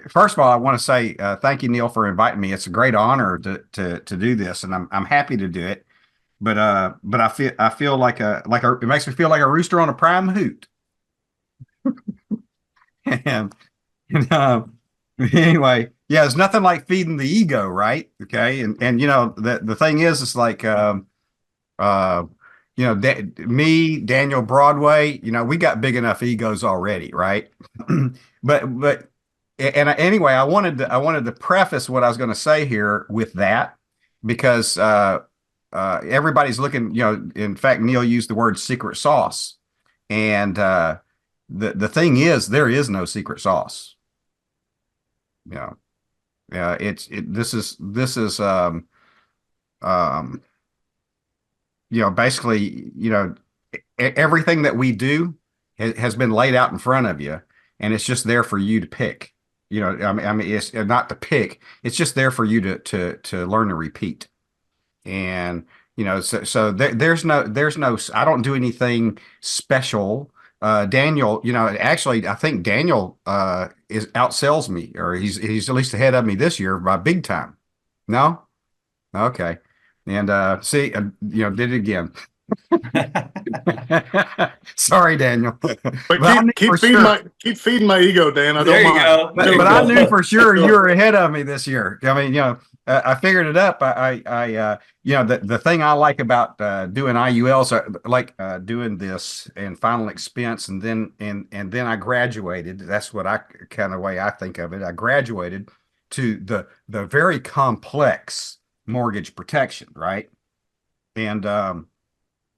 first of all, I want to say thank you, Neal, for inviting me. It's a great honor to do this, and I'm happy to do it. But I feel like it makes me feel like a rooster on a prime hoot. And, and anyway, yeah, it's nothing like feeding the ego, right? Okay, and the thing is, it's like uh, me, Daniel Broadway, we got big enough egos already, right? but anyway, I wanted to preface what I was going to say here with that because everybody's looking, in fact, Neal used the word secret sauce, and the thing is, there is no secret sauce. You know, this is um, basically, everything that we do has been laid out in front of you, and it's just there for you to pick. I mean, it's not to pick; it's just there for you to learn to repeat. And there's no. I don't do anything special. Daniel, actually, I think Daniel is outsells me, or he's at least ahead of me this year by big time. No, okay, and see, did it again. Sorry, Daniel. But But I knew for sure. keep feeding my ego, Dan. I There don't you mind. go. But, There you but I knew go. for sure you were ahead of me this year. I mean, I figured it up. The thing I like about doing IULs, like doing this and final expense, and then I graduated. That's what I kind of way I think of it. I graduated to the very complex mortgage protection, right? And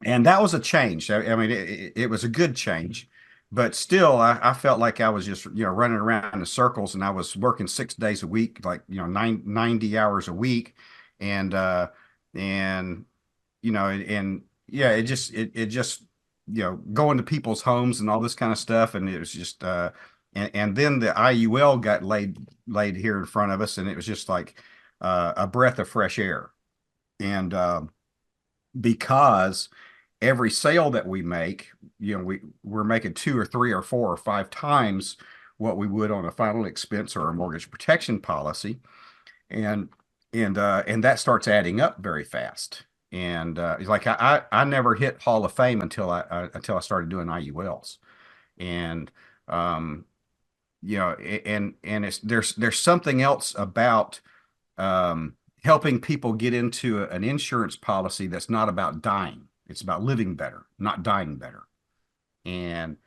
and that was a change. I mean, it was a good change, but still, I felt like I was just running around in circles, and I was working 6 days a week, like 90 hours a week, and and and yeah, it just going to people's homes and all this kind of stuff, and it was just and then the IUL got laid here in front of us, and it was just like a breath of fresh air, and because every sale that we make, we're making two or three or four or five times what we would on a final expense or a mortgage protection policy, and and that starts adding up very fast. And like I never hit Hall of Fame until I started doing IULs, and um, and there's something else about helping people get into an insurance policy that's not about dying. It's about living better, not dying better. And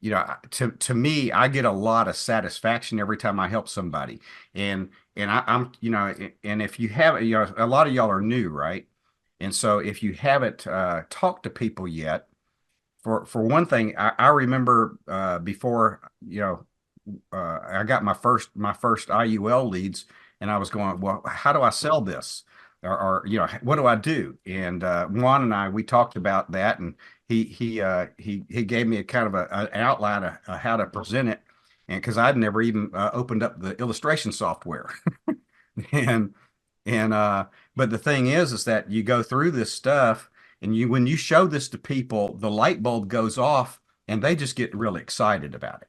to me, I get a lot of satisfaction every time I help somebody. And I'm and if you haven't, a lot of y'all are new, right? And so if you haven't talked to people yet, for one thing, I remember before I got my first IUL leads, and I was going, well, how do I sell this? Or what do I do? And Juan and I, we talked about that, and he gave me a kind of an outline of how to present it, and because I'd never even opened up the illustration software, and and but the thing is that you go through this stuff, and when you show this to people, the light bulb goes off, and they just get really excited about it.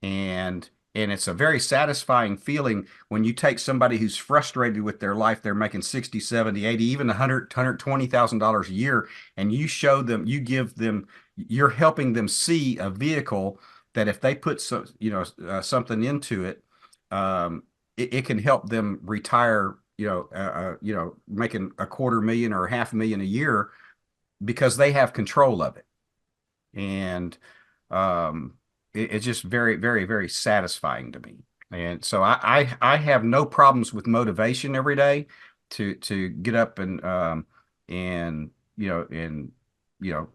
And it's a very satisfying feeling when you take somebody who's frustrated with their life, they're making 60, 70, 80, even 120,000 dollars a year, and you show them, you give them, you're helping them see a vehicle that if they put something into it, it can help them retire, making a quarter million or 500,000 a year because they have control of it. And it's just very, very, very satisfying to me. And so I have no problems with motivation every day to get up and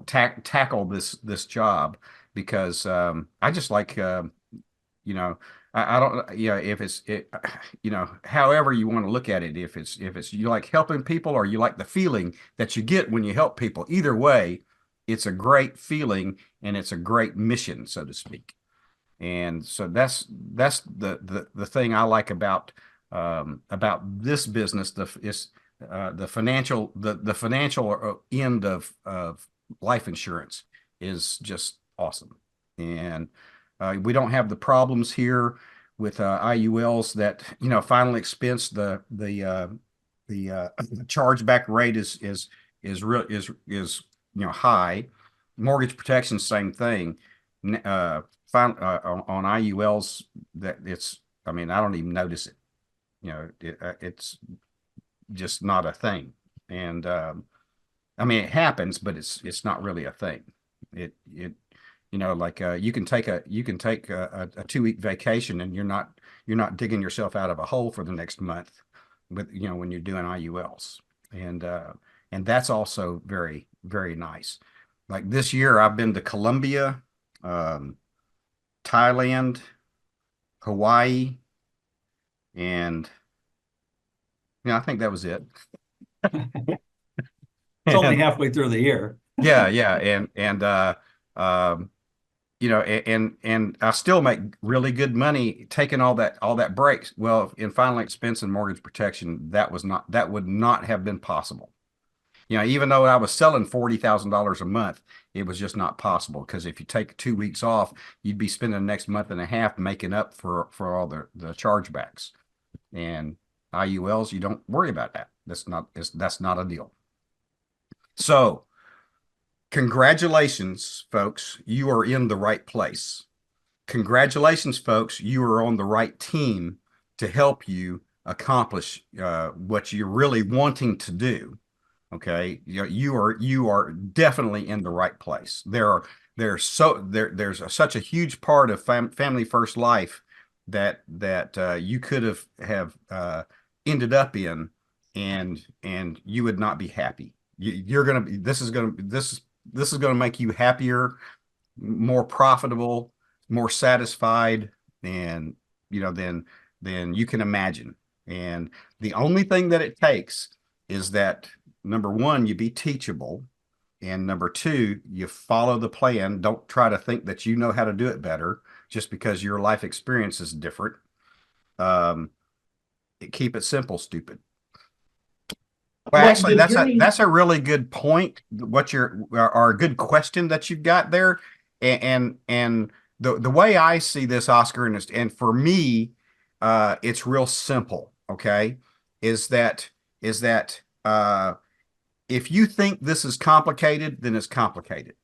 tackle this job because I just like you know I don't if however you want to look at it, if it's you like helping people or you like the feeling that you get when you help people, either way it's a great feeling and it's a great mission, so to speak. And so that's the thing I like about this business. The financial end of life insurance is just awesome. And we don't have the problems here with IULs that, final expense, the chargeback rate is high. Mortgage protection, same thing. On IULs, that it's, I mean, I don't even notice it. It's just not a thing. And I mean, it happens, but it's not really a thing. It like you can take a 2 week vacation, and you're not digging yourself out of a hole for the next month with when you're doing IULs. And that's also very, very nice. Like this year I've been to Colombia, um, Thailand, Hawaii, and I think that was it. It's only And halfway through the year. yeah, yeah, and um, and I still make really good money taking all that breaks. Well, in final expense and mortgage protection, that would not have been possible. Even though I was selling $40,000 a month, it was just not possible, because if you take 2 weeks off, you'd be spending the next month and a half making up for all the chargebacks. And IULs, you don't worry about that. That's not a deal. So, congratulations, folks. You are in the right place. Congratulations, folks. You are on the right team to help you accomplish what you're really wanting to do. Okay, you are definitely in the right place. There's such a huge part of family first life that you could have ended up in, and you would not be happy. You're gonna be this is gonna make you happier, more profitable, more satisfied, and than you can imagine. And the only thing that it takes is that, number one, you be teachable, and number two, you follow the plan. Don't try to think that you know how to do it better just because your life experience is different. Um, Keep it simple, stupid. Well, Well, actually, does your that's a really good point. What you're or a good question that you've got there, and the way I see this, Oscar, and for me, it's real simple. Okay, is that if you think this is complicated, then it's complicated.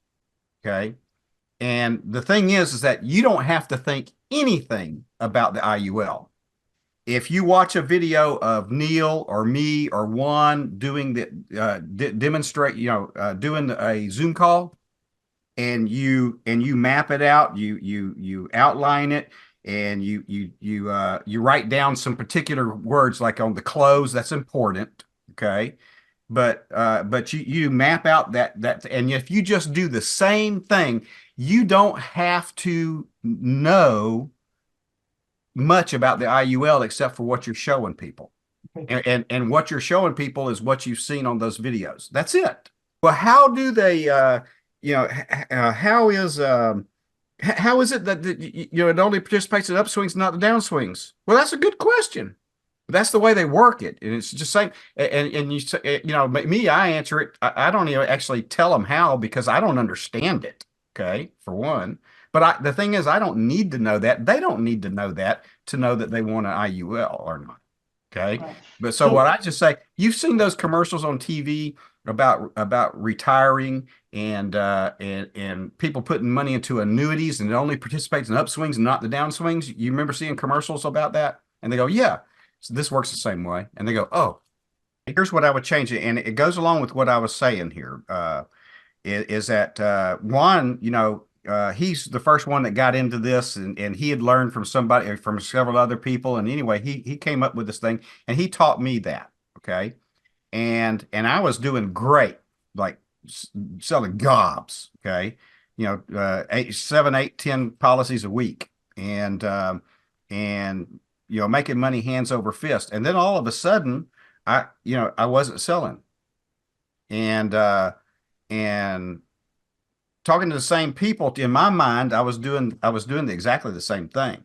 Okay, and the thing is that you don't have to think anything about the IUL. If you watch a video of Neal or me or Juan doing the demonstrate, doing a Zoom call, and you map it out, you outline it, and you write down some particular words, like on the close. That's important. Okay, but you map out that, and if you just do the same thing, you don't have to know much about the IUL except for what you're showing people. And what you're showing people is what you've seen on those videos. That's it. Well, how do they how is it that it only participates in upswings, not the downswings? Well, that's a good question. That's the way they work it, and it's just saying. And you say, me, I answer it. I don't even actually tell them how, because I don't understand it. Okay, for one. But the thing is, I don't need to know that. They don't need to know that to know that they want an IUL or not. Okay. Right. But so what I just say, you've seen those commercials on TV about retiring, and people putting money into annuities, and it only participates in upswings and not the downswings. You remember seeing commercials about that? And they go, yeah, so this works the same way. And they go, oh, here's what I would change it. And it goes along with what I was saying here. Is that Juan, he's the first one that got into this, and he had learned from several other people. And anyway, he came up with this thing, and he taught me that. Okay. And I was doing great, like selling gobs. Okay. 7, 8, 10 policies a week, and making money hands over fist. And then all of a sudden, I wasn't selling. And talking to the same people, in my mind, I was doing exactly the same thing.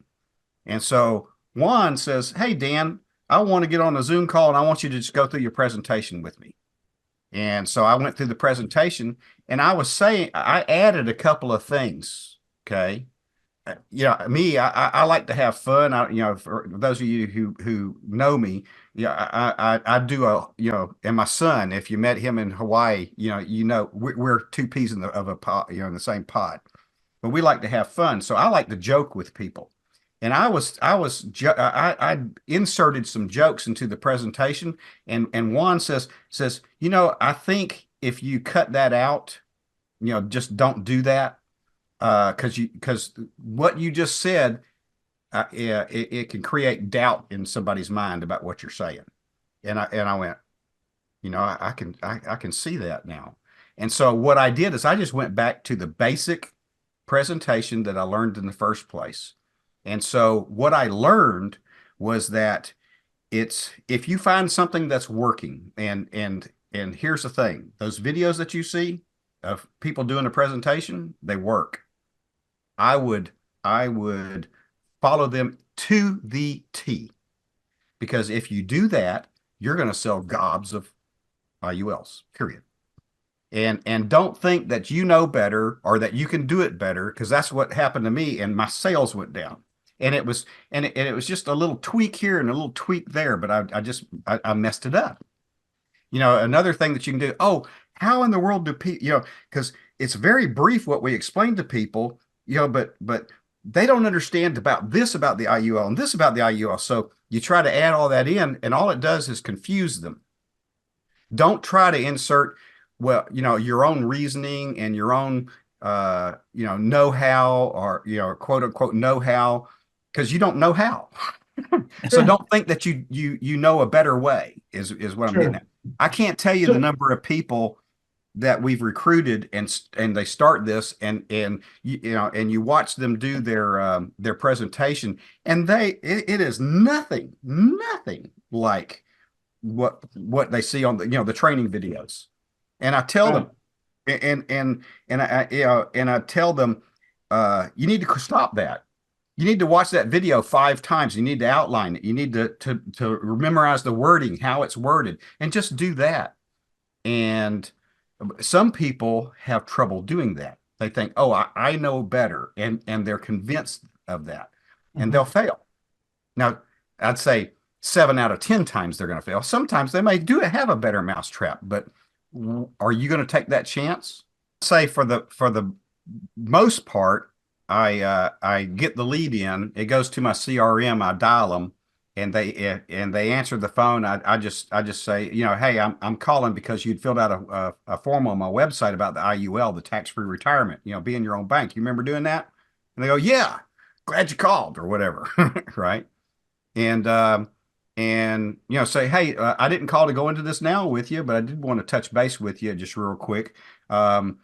And so Juan says, "Hey, Dan, I want to get on a Zoom call, and I want you to just go through your presentation with me." And so I went through the presentation, and I was saying, I added a couple of things. Okay. me, I like to have fun. For those of you who know me, I do and my son, if you met him in Hawaii, we're two peas of a pot, in the same pot. But we like to have fun, so I like to joke with people. And I inserted some jokes into the presentation, and Juan says, I think if you cut that out, just don't do that because what you just said, yeah, it can create doubt in somebody's mind about what you're saying. And I went, I can see that now. And so what I did is I just went back to the basic presentation that I learned in the first place. And so what I learned was that it's if you find something that's working, and here's the thing, those videos that you see of people doing a presentation, they work. I would I would follow them to the T, because if you do that, you're going to sell gobs of IULs, period. And don't think that you know better or that you can do it better, because that's what happened to me, and my sales went down. And it was just a little tweak here and a little tweak there, but I messed it up. Another thing that you can do, oh, how in the world do people, because it's very brief what we explain to people, but they don't understand about the IUL and this about the IUL. So you try to add all that in, and all it does is confuse them. Don't try to insert, well, your own reasoning and your own, know-how, or, quote unquote know-how, because you don't know how. So Sure. don't think that you know a better way is what I'm getting Sure. at. I can't tell you the So, number of people that we've recruited, and they start this, and you watch them do their presentation, and it is nothing like what they see on the training videos. And I tell right. them, and I tell them, you need to stop that. You need to watch that video 5 times. You need to outline it. You need to memorize the wording, how it's worded, and just do that. And some people have trouble doing that. They think, oh, I know better, and they're convinced of that, and they'll Mhm. fail. Now, I'd say 7 out of 10 times they're going to fail. Sometimes they may do have a better mousetrap, but are you going to take that chance? Say for the most part, I get the lead in. It goes to my CRM. I dial them, and they answer the phone. I just say, hey, I'm calling because you'd filled out a form on my website about the IUL, the tax-free retirement. Being your own bank. You remember doing that? And they go, yeah, glad you called, or whatever, right? And say, hey, I didn't call to go into this now with you, but I did want to touch base with you just real quick. Um,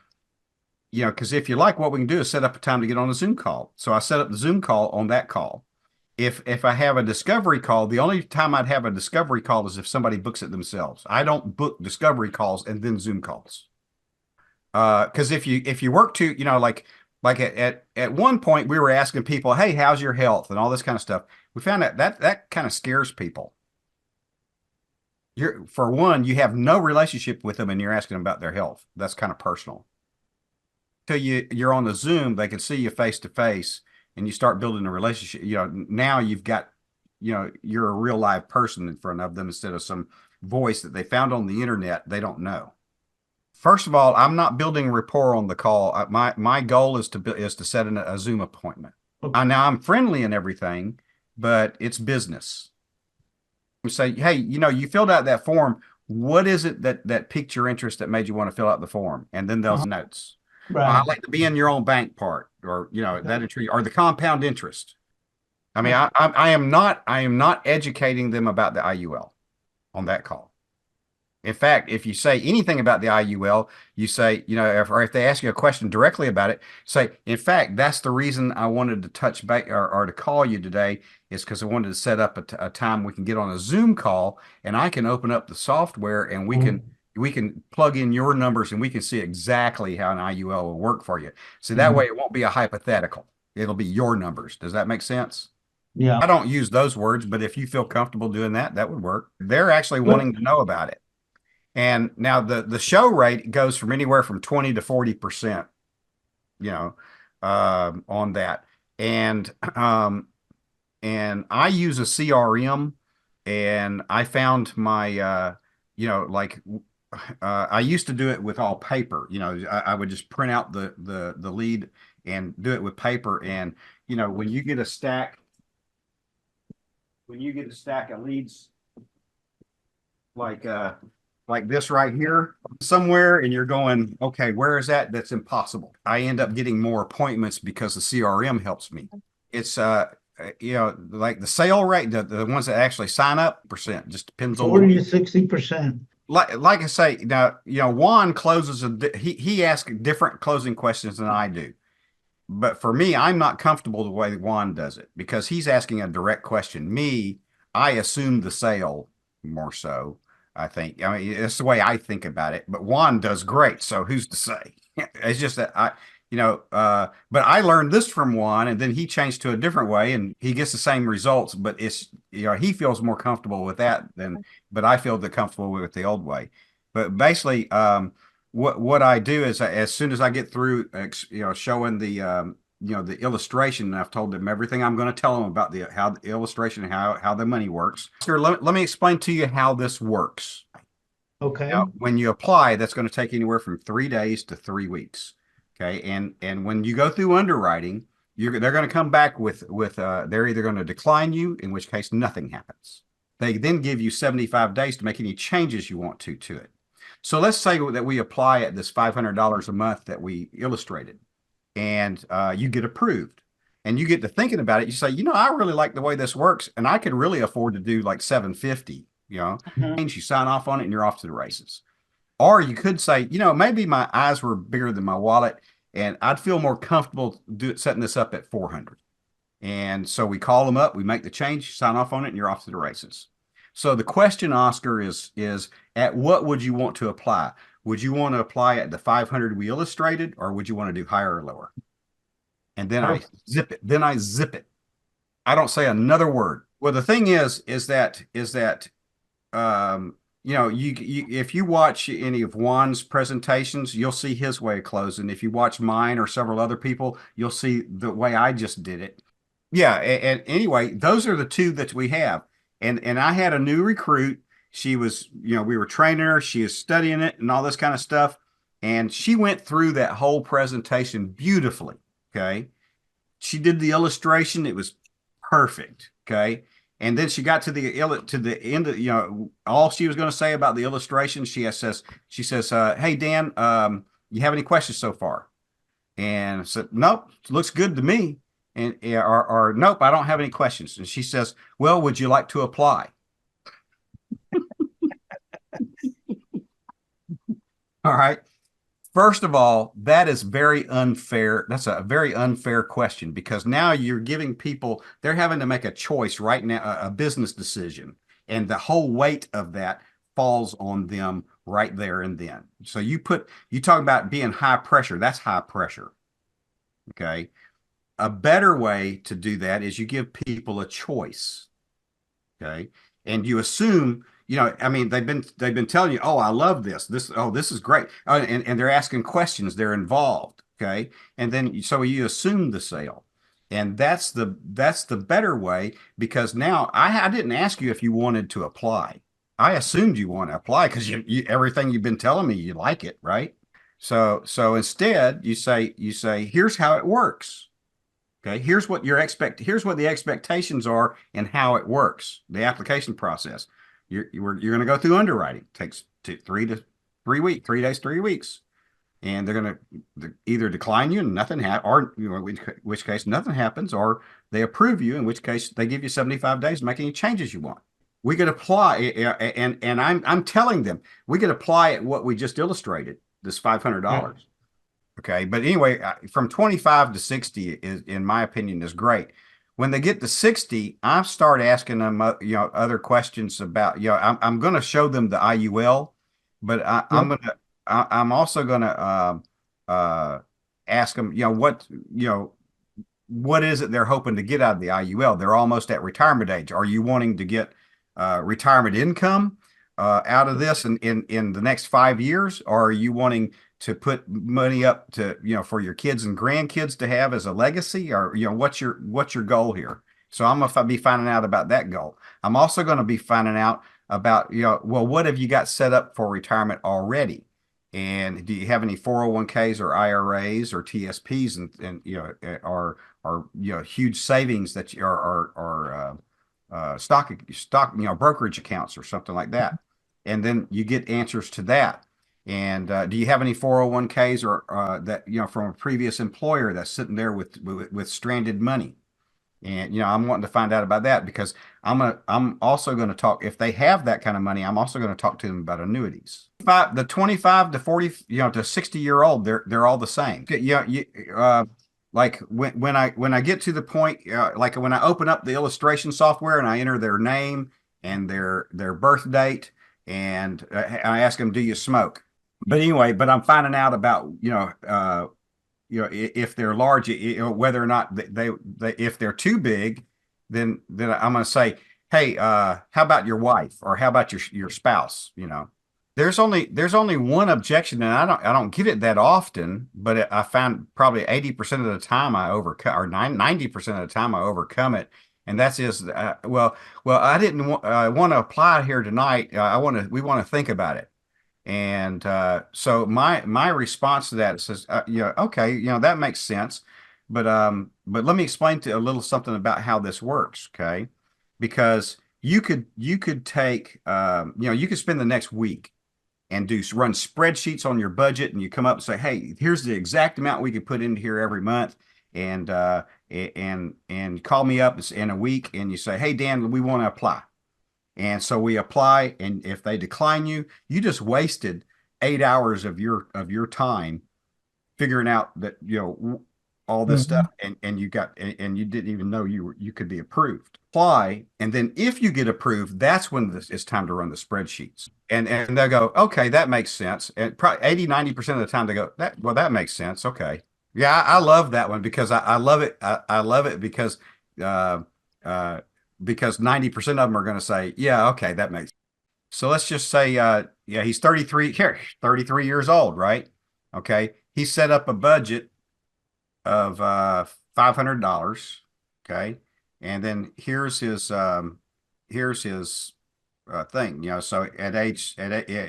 because if you like, what we can do is set up a time to get on a Zoom call. So I set up the Zoom call on that call. If I have a discovery call, the only time I'd have a discovery call is if somebody books it themselves. I don't book discovery calls and then Zoom calls. Because if you work to, like at one point we were asking people, hey, how's your health and all this kind of stuff. We found out that kind of scares people. For one, you have no relationship with them and you're asking them about their health. That's kind of personal. Till you're on the Zoom, they can see you face to face, and you start building a relationship. Now you've got, you're a real live person in front of them instead of some voice that they found on the internet they don't know. First of all, I'm not building rapport on the call. My goal is to set a Zoom appointment. Now I'm friendly and everything, but it's business. We say, hey, you filled out that form. What is it that piqued your interest that made you want to fill out the form? And then those notes. I Right. like to be in your own bank part, or Okay. that intrigue, or the compound interest. I mean, I am not educating them about the IUL on that call. In fact, if you say anything about the IUL, you say, or if they ask you a question directly about it, say, in fact, that's the reason I wanted to touch base, or to call you today, is because I wanted to set up a time we can get on a Zoom call, and I can open up the software, and we can Mhm. we can plug in your numbers, and we can see exactly how an IUL will work for you. So that way Mhm. it won't be a hypothetical. It'll be your numbers. Does that make sense? I Yeah. don't use those words, but if you feel comfortable doing that, that would work. They're actually But wanting to know about it. And now the show rate goes from anywhere from 20 to 40%, you know, on that. and I use a CRM, and I found my like I used to do it with all paper. I would just print out the lead and do it with paper. And when you get a stack, of leads like this right here somewhere, and you're going, okay, where is that? That's impossible. I end up getting more appointments because the CRM helps me. It's like the sale rate, the ones that actually sign up percent just depends on the 40 to week. 60%. Like I say, now Juan closes he asks different closing questions than I do. But for me, I'm not comfortable the way Juan does it because he's asking a direct question. Me, I assume the sale more so. I think. I mean, it's the way I think about it. But Juan does great. So who's to say? It's just that but I learned this from Juan, and then he changed to a different way, and he gets the same results. But it's he feels more comfortable with that but I feel comfortable with the old way. But basically, what I do is as soon as I get through, showing the illustration, and I've told them everything I'm going to tell them about the illustration and how the money works. Here, let me explain to you how this works. Okay. Now, when you apply, that's going to take anywhere from 3 days to 3 weeks. Okay, and when you go through underwriting, they're going to come back with they're either going to decline you, in which case nothing happens. They then give you 75 days to make any changes you want to it. So let's say that we apply at this $500 a month that we illustrated, and you get approved, and you get to thinking about it. You say, I really like the way this works, and I could really afford to do like 750. Mhm. You sign off on it, and you're off to the races. Or you could say, maybe my eyes were bigger than my wallet, and I'd feel more comfortable setting this up at 400. And so we call them up, we make the change, sign off on it, and you're off to the races. So the question, Oscar, is at what would you want to apply? Would you want to apply at the 500 we illustrated, or would you want to do higher or lower? And then I zip it. Then I zip it. I don't say another word. Well, the thing is that you if you watch any of Juan's presentations, you'll see his way of closing. If you watch mine or several other people, you'll see the way I just did it. Yeah, and anyway, those are the two that we have. And I had a new recruit. She was, we were training her, she is studying it and all this kind of stuff. And she went through that whole presentation beautifully. Okay. She did the illustration, it was perfect. Okay. And then she got to the end of, all she was going to say about the illustration. She says, hey Dan, you have any questions so far? And I said, nope, looks good to me. And or nope, I don't have any questions. And she says, well, would you like to apply? All right. First of all, that is very unfair. That's a very unfair question because now you're giving people, they're having to make a choice right now, a business decision. And the whole weight of that falls on them right there and then. So you talk about being high pressure, that's high pressure. Okay. A better way to do that is you give people a choice. Okay. And you assume, I mean, they've been telling you, oh, I love this. This is great. And they're asking questions, they're involved. Okay. And then so you assume the sale. And that's the better way because now I didn't ask you if you wanted to apply. I assumed you want to apply because everything you've been telling me, you like it, right? So instead you say, here's how it works. Okay, here's what the expectations are and how it works, the application process. You're going to go through underwriting. It takes 3 weeks, 3 days, 3 weeks, and they're going to either decline you and nothing happens, or in which case nothing happens, or they approve you, in which case they give you 75 days to make any changes you want. We could apply, and I'm telling them we could apply at what we just illustrated, this $500. Okay. But anyway, from 25 to 60 is, in my opinion, is great. When they get to 60, I start asking them, other questions about, I'm going to show them the IUL, but Yep. I'm also going to, ask them, what is it they're hoping to get out of the IUL? They're almost at retirement age. Are you wanting to get, retirement income, out of this in the next 5 years? Or are you wanting to put money up to, for your kids and grandkids to have as a legacy, or what's your goal here? So I'm gonna be finding out about that goal. I'm also going to be finding out about, well, what have you got set up for retirement already? And do you have any 401ks or IRAs or TSPs, and or huge savings that are stock brokerage accounts or something like that? And then you get answers to that. And do you have any 401ks or that from a previous employer that's sitting there with stranded money? And I'm wanting to find out about that, because I'm also going to talk, if they have that kind of money, I'm also going to talk to them about annuities. The 25 to 40, to 60-year-old, they're all the same. Like when I get to the point, like when I open up the illustration software and I enter their name and their birth date, and I ask them, "Do you smoke?" But anyway, I'm finding out about if they're large, whether or not they if they're too big, then I'm going to say, hey, how about your wife, or how about your spouse? There's only one objection, and I don't get it that often, but I found probably 80% of the time I overcome, or 90% of the time I overcome it. And that's is, well, I didn't want to apply here tonight. We want to think about it. And so my response to that says, okay, that makes sense, but let me explain to a little something about how this works, okay? Because you could take, you could spend the next week and run spreadsheets on your budget, and you come up and say, hey, here's the exact amount we could put into here every month, and call me up in a week, and you say, hey, Dan, we want to apply. And so we apply, and if they decline you, you just wasted 8 hours of your time figuring out that all this Mhm. stuff, and you didn't even know you could be approved. Apply, and then if you get approved, that's when it's time to run the spreadsheets. And they'll go, okay, that makes sense. And probably 80-90% of the time they go, that makes sense. Okay. Yeah, I love that one, because I love it. I love it uh, uh, because 90% of them are going to say, yeah, okay, that makes sense. So let's just say, yeah, he's 33 years old, right? Okay. He set up a budget of $500. Okay. And then here's his thing, so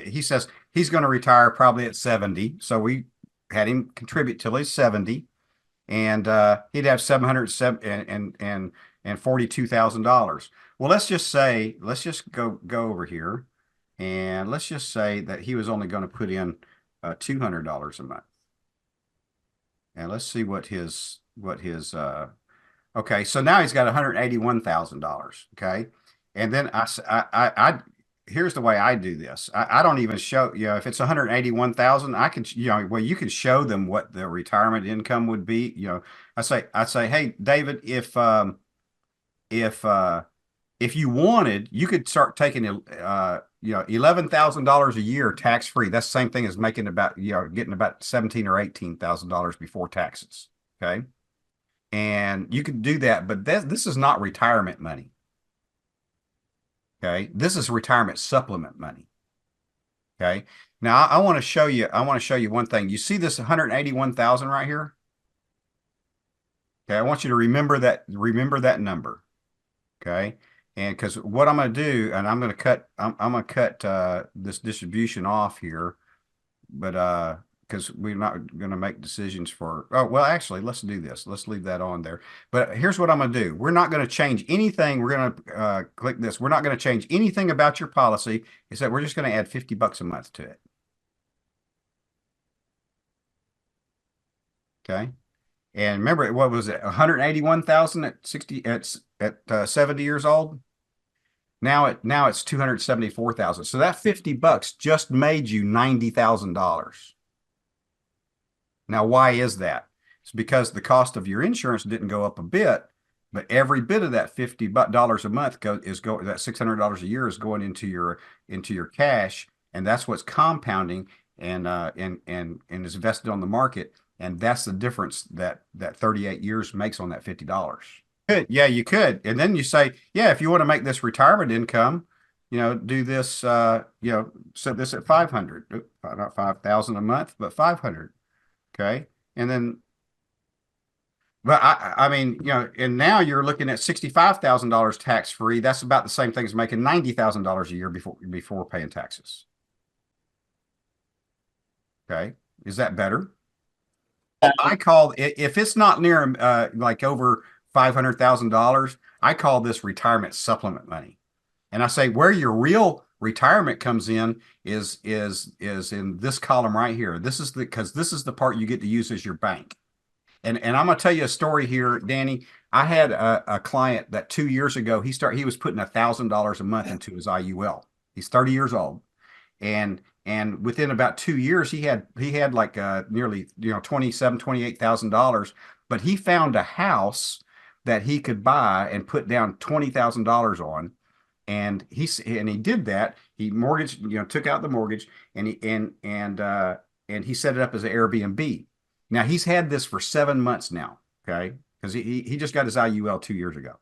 he says he's going to retire probably at 70. So we had him contribute till he's 70, and he'd have 707 and $42,000. Well, let's just go over here, and let's just say that he was only going to put in $200 a month, and let's see what his okay. So now he's got $181,000. Okay, and then here's the way I do this. I don't even show, if it's 181,000, I can, well, you can show them what the retirement income would be. I say, hey, David, if if you wanted, you could start taking $11,000 a year tax free. That's the same thing as making about, getting about 17 or $18,000 before taxes. Okay. And you can do that, but this is not retirement money. Okay. This is retirement supplement money. Okay. Now I want to show you one thing. You see this 181,000 right here? Okay. I want you to remember that number. Okay. And because what I'm going to do, and I'm going to cut this distribution off here, but because we're not going to make decisions for, oh, well, actually, let's do this. Let's leave that on there. But here's what I'm going to do. We're not going to change anything. We're going to click this. We're not going to change anything about your policy, except we're just going to add $50 a month to it. Okay. And remember, what was it? 181,000 at 70 years old. Now it's 274,000. So that $50 just made you $90,000. Now, why is that? It's because the cost of your insurance didn't go up a bit, but every bit of that $50 a month that $600 a year is going into your cash, and that's what's compounding, and is invested on the market, and that's the difference that 38 years makes on that $50. Yeah, you could. And then you say, yeah, if you want to make this retirement income, do this, set this at 500, not 5,000 a month, but 500. Okay. And then, but I mean, and now you're looking at $65,000 tax free. That's about the same thing as making $90,000 a year before paying taxes. Okay. Is that better? I call it, if it's not near like over $500,000, I call this retirement supplement money. And I say where your real retirement comes in is in this column right here. This is because this is the part you get to use as your bank. And I'm gonna tell you a story here, Danny. I had a client that 2 years ago he was putting $1,000 a month into his IUL. He's 30 years old, and within about 2 years he had like nearly 28,000 dollars. But he found a house that he could buy and put down $20,000 on, and he did that. He mortgaged, took out the mortgage, and he set it up as an Airbnb. Now he's had this for 7 months now, okay? Because he just got his IUL 2 years ago,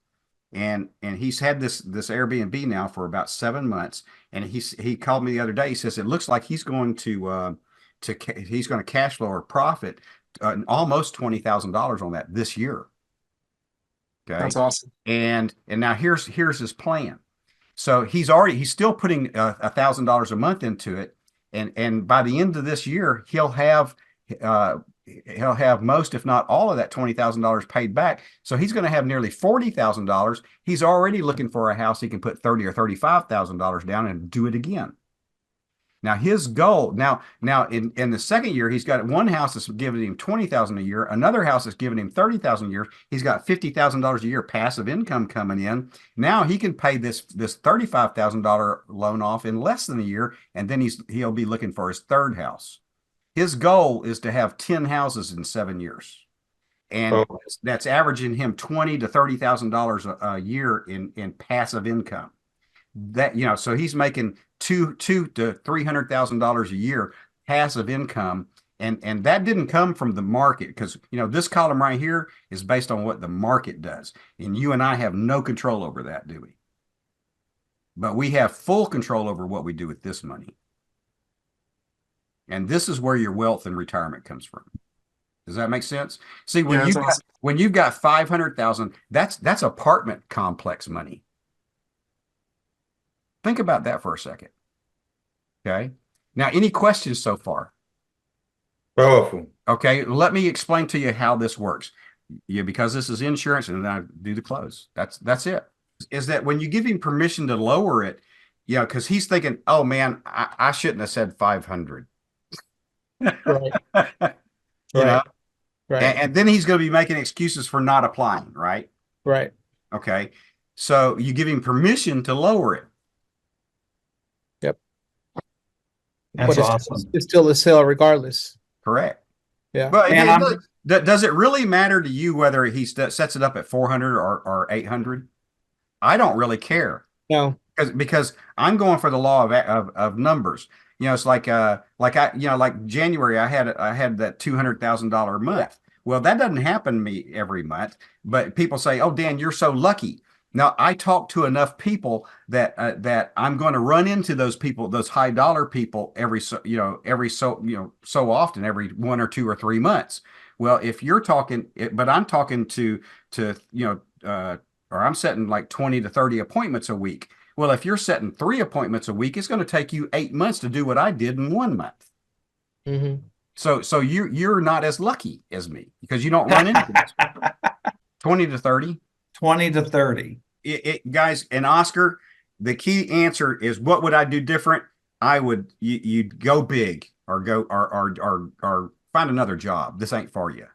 and he's had this Airbnb now for about 7 months. And he called me the other day. He says it looks like he's going to cash flow or profit almost $20,000 on that this year. Okay, That's awesome. and now here's his plan. So he's still putting $1,000 a month into it, and by the end of this year, uh, he'll have most, if not all, of that $20,000 paid back. So he's going to have nearly $40,000. He's already looking for a house he can put $30,000 or $35,000 down and do it again. Now his goal now in the second year, he's got one house that's giving him $20,000 a year, another house that's giving him $30,000 a year. He's got $50,000 a year passive income coming in. Now he can pay this $35,000 loan off in less than a year, and then he'll be looking for his third house. His goal is to have 10 houses in 7 years. And Oh, that's averaging him $20,000 to $30,000 a year in passive income. So he's making two to $300,000 a year passive income. And that didn't come from the market, because this column right here is based on what the market does. And you and I have no control over that, do we? But we have full control over what we do with this money. And this is where your wealth and retirement comes from. Does that make sense? See, when you've got 500,000, that's apartment complex money. Think about that for a second. Okay. Now, any questions so far? powerful. Okay, let me explain to you how this works. Because this is insurance, and then I do the close. That's it. Is that when you give him permission to lower it, because he's thinking, oh man, I shouldn't have said 500. Right. you know, Right. and then he's going to be making excuses for not applying, right? Right. Okay. So you give him permission to lower it. Yep. That's But awesome. it's still a sale regardless. Correct. Yeah. But And does it really matter to you whether he sets it up at 400 or 800? I don't really care. No. Because I'm going for the law of numbers. It's like like January, I had that $200,000 month. Well, that doesn't happen to me every month, but people say, "Oh, Dan, you're so lucky." Now, I talk to enough people that I'm going to run into those people, those high dollar people every so often, every 1 or 2 or 3 months. Well, if you're talking, but I'm talking to or I'm setting like 20 to 30 appointments a week. Well, if you're setting 3 appointments a week, it's going to take you 8 months to do what I did in 1 month. Mm-hmm. So you're not as lucky as me because you don't run into this. 20 to 30. 20 to 30. Guys, and Oscar, the key answer is, what would I do different? You'd go big or go or find another job. This ain't for you.